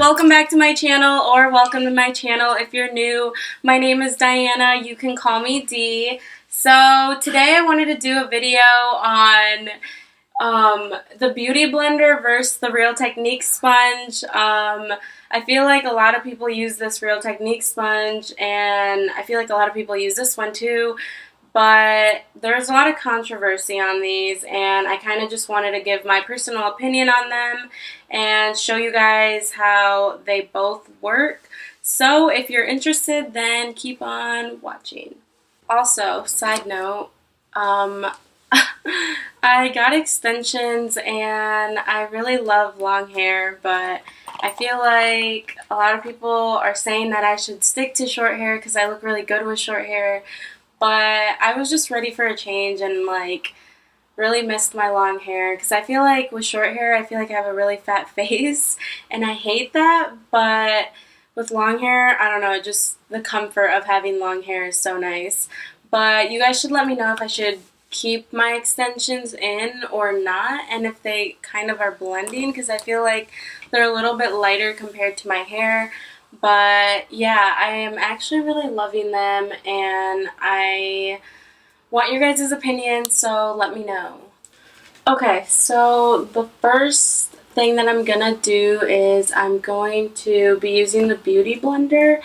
Welcome back to my channel, or welcome to my channel if you're new. My name is Diana. You can call me Dee. So today I wanted to do a video on the Beauty Blender versus the Real Techniques sponge. I feel like a lot of people use this Real Techniques sponge, and I feel like a lot of people use this one too. But there's a lot of controversy on these, and I kind of just wanted to give my personal opinion on them and show you guys how they both work. So if you're interested, then keep on watching. Also, side note, I got extensions and I really love long hair, but I feel like a lot of people are saying that I should stick to short hair because I look really good with short hair. But I was just ready for a change and like really missed my long hair because I feel like with short hair I feel like I have a really fat face and I hate that, but with long hair, I don't know, just the comfort of having long hair is so nice. But you guys should let me know if I should keep my extensions in or not, and if they kind of are blending because I feel like they're a little bit lighter compared to my hair. But yeah, I am actually really loving them and I want your guys' opinion, so let me know. Okay, so the first thing that I'm gonna do is I'm going to be using the Beauty Blender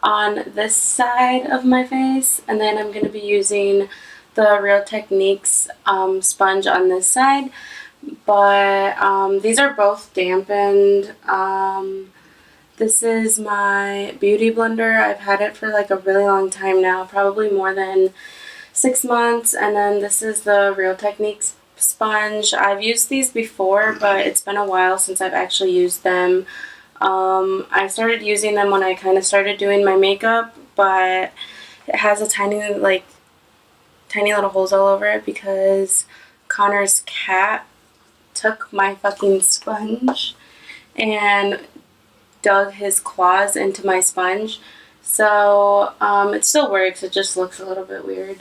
on this side of my face, and then I'm gonna be using the Real Techniques sponge on this side. But these are both dampened. This is my Beauty Blender. I've had it for like a really long time now, probably more than 6 months. And then this is the Real Techniques sponge. I've used these before, but it's been a while since I've actually used them. I started using them when I kind of started doing my makeup, but it has a tiny little holes all over it because Connor's cat took my fucking sponge and dug his claws into my sponge. So it still works, it just looks a little bit weird.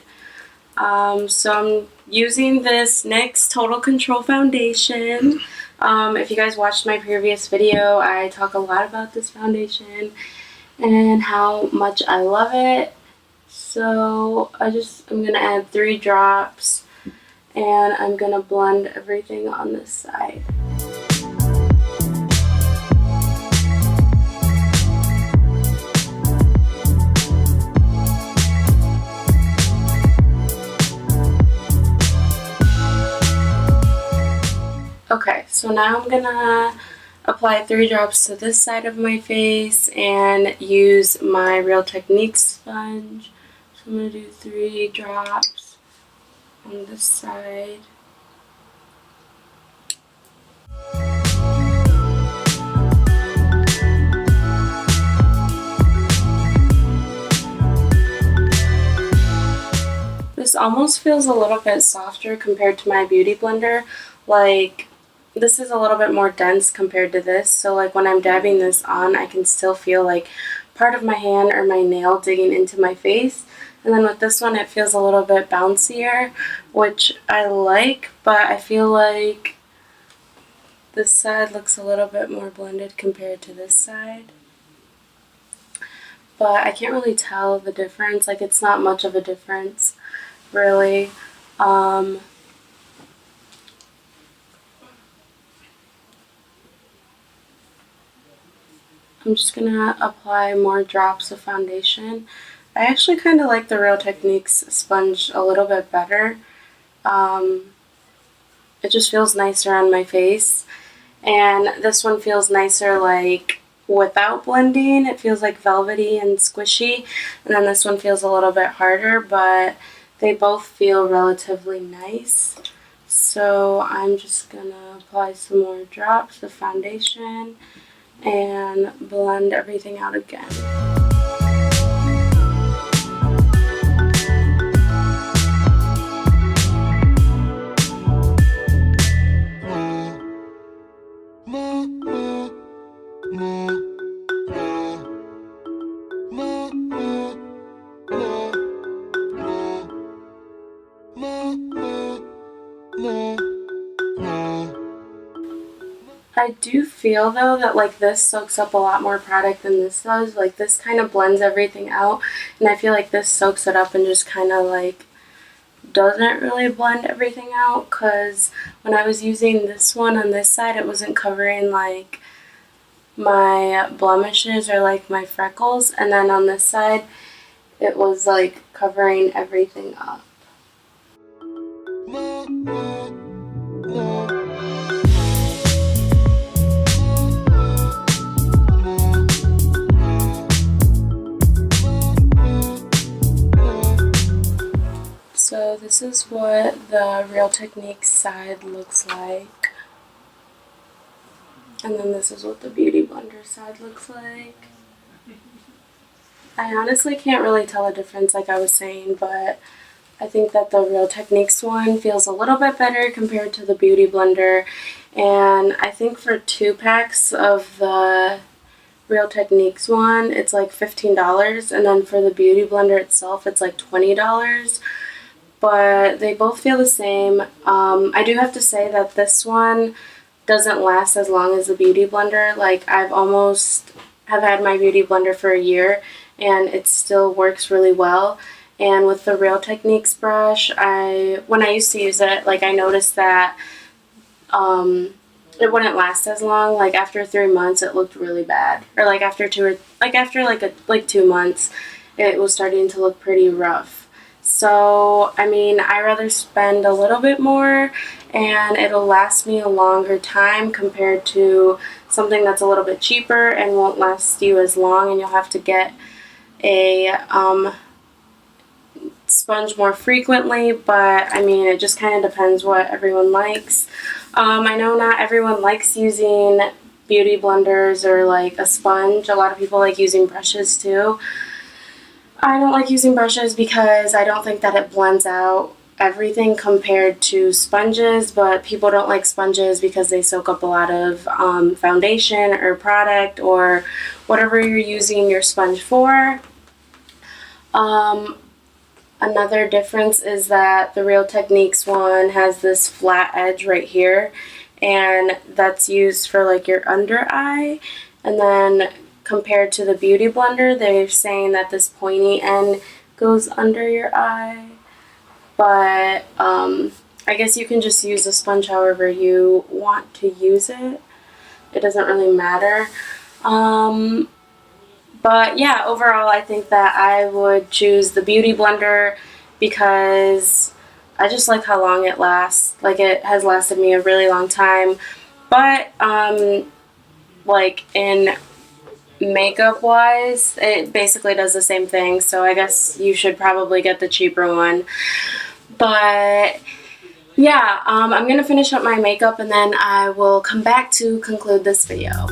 So I'm using this NYX Total Control foundation. If you guys watched my previous video, I talk a lot about this foundation and how much I love it. So I'm gonna add 3 drops and I'm gonna blend everything on this side. Okay, so now I'm gonna apply 3 drops to this side of my face and use my Real Techniques sponge. So I'm gonna do 3 drops on this side. This almost feels a little bit softer compared to my Beauty Blender. Like, this is a little bit more dense compared to this, so like when I'm dabbing this on, I can still feel like part of my hand or my nail digging into my face. And then with this one, it feels a little bit bouncier, which I like, but I feel like this side looks a little bit more blended compared to this side. But I can't really tell the difference, like it's not much of a difference, really. I'm just gonna apply more drops of foundation. I actually kind of like the Real Techniques sponge a little bit better. It just feels nicer on my face, and this one feels nicer like without blending. It feels like velvety and squishy, and then this one feels a little bit harder, but they both feel relatively nice. So I'm just gonna apply some more drops of foundation and blend everything out again. I do feel though that like this soaks up a lot more product than this does. Like this kind of blends everything out, and I feel like this soaks it up and just kind of like doesn't really blend everything out, because when I was using this one on this side, it wasn't covering like my blemishes or like my freckles, and then on this side it was like covering everything up. So this is what the Real Techniques side looks like. And then this is what the Beauty Blender side looks like. I honestly can't really tell a difference like I was saying, but I think that the Real Techniques one feels a little bit better compared to the Beauty Blender. And I think for 2 packs of the Real Techniques one, it's like $15. And then for the Beauty Blender itself, it's like $20. But they both feel the same. I do have to say that this one doesn't last as long as the Beauty Blender. Like I've almost have had my Beauty Blender for a year and it still works really well. And with the Real Techniques brush, when I used to use it, like I noticed that it wouldn't last as long. Like after 3 months, it looked really bad. Or like after 2 months, it was starting to look pretty rough. So, I mean, I rather spend a little bit more and it'll last me a longer time compared to something that's a little bit cheaper and won't last you as long, and you'll have to get a sponge more frequently. But I mean, it just kind of depends what everyone likes. I know not everyone likes using beauty blenders or like a sponge. A lot of people like using brushes too. I don't like using brushes because I don't think that it blends out everything compared to sponges, but people don't like sponges because they soak up a lot of foundation or product or whatever you're using your sponge for. Another difference is that the Real Techniques one has this flat edge right here, and that's used for like your under eye. And then compared to the Beauty Blender, they're saying that this pointy end goes under your eye. But I guess you can just use the sponge however you want to use it. It doesn't really matter. But yeah, overall I think that I would choose the Beauty Blender because I just like how long it lasts. Like it has lasted me a really long time. But like in makeup wise, it basically does the same thing, so I guess you should probably get the cheaper one. But yeah, I'm gonna finish up my makeup and then I will come back to conclude this video.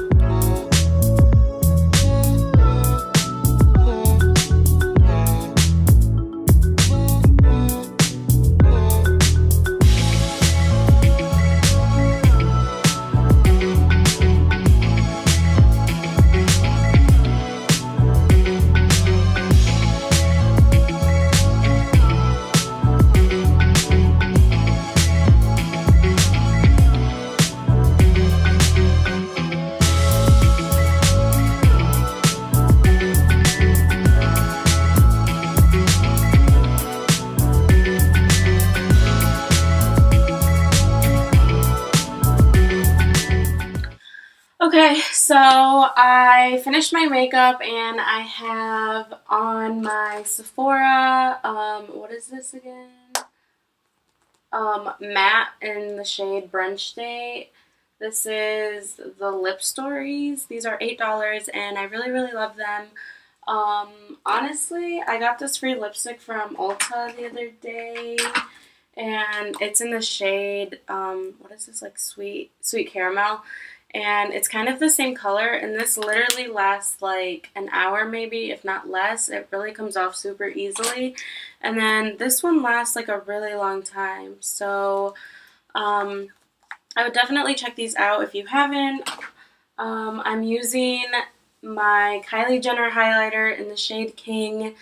Okay, so I finished my makeup and I have on my Sephora, what is this again? Matte in the shade Brunch Date. This is the Lip Stories. These are $8 and I really, really love them. Honestly, I got this free lipstick from Ulta the other day. And it's in the shade, what is this, like sweet caramel, and it's kind of the same color, and this literally lasts like an hour maybe, if not less. It really comes off super easily, and then this one lasts like a really long time, so I would definitely check these out if you haven't. I'm using my Kylie Jenner highlighter in the shade King.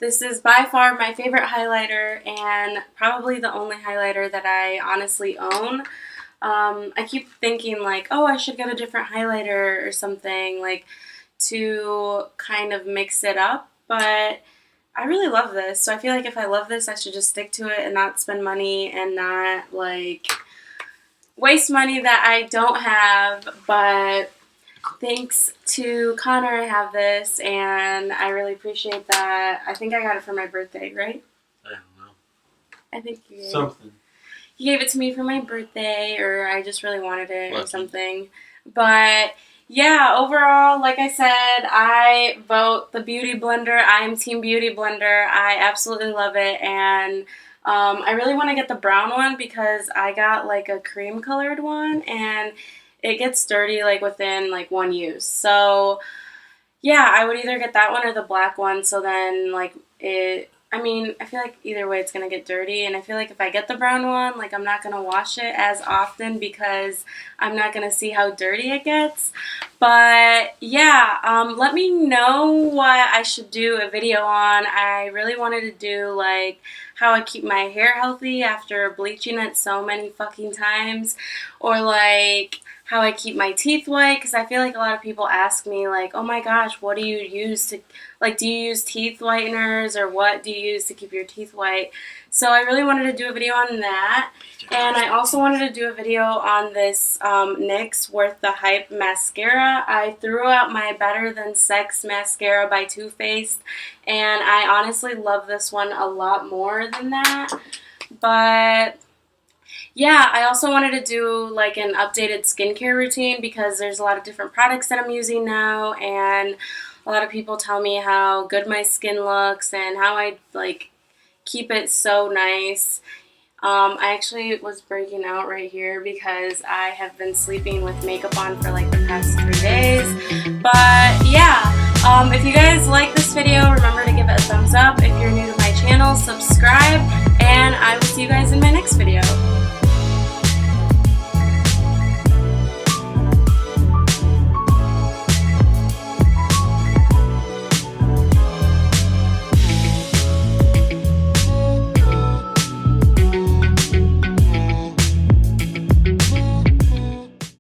This is by far my favorite highlighter and probably the only highlighter that I honestly own. I keep thinking like, oh, I should get a different highlighter or something, like, to kind of mix it up, but I really love this, so I feel like if I love this, I should just stick to it and not spend money and not, like, waste money that I don't have. But thanks to Connor, I have this, and I really appreciate that. I think I got it for my birthday, right? I don't know. I think you gave Something. He gave it to me for my birthday, or I just really wanted it or Lucky. something. But yeah, overall, like I said, I vote the Beauty Blender. I am Team Beauty Blender. I absolutely love it, and I really want to get the brown one because I got like a cream colored one, and it gets dirty like within like one use. So yeah, I would either get that one or the black one. So then like I mean, I feel like either way it's going to get dirty, and I feel like if I get the brown one, like I'm not going to wash it as often because I'm not going to see how dirty it gets. But yeah, let me know what I should do a video on. I really wanted to do like how I keep my hair healthy after bleaching it so many fucking times, or like how I keep my teeth white, because I feel like a lot of people ask me like, oh my gosh, what do you use to, like, do you use teeth whiteners, or what do you use to keep your teeth white? So I really wanted to do a video on that, and I also wanted to do a video on this NYX Worth the Hype mascara. I threw out my Better Than Sex mascara by Too Faced, and I honestly love this one a lot more than that. But yeah, I also wanted to do like an updated skincare routine because there's a lot of different products that I'm using now, and a lot of people tell me how good my skin looks and how I like keep it so nice. I actually was breaking out right here because I have been sleeping with makeup on for like the past 3 days. But yeah, if you guys like this video, remember to give it a thumbs up. If you're new to my channel, subscribe, and I will see you guys in my next video.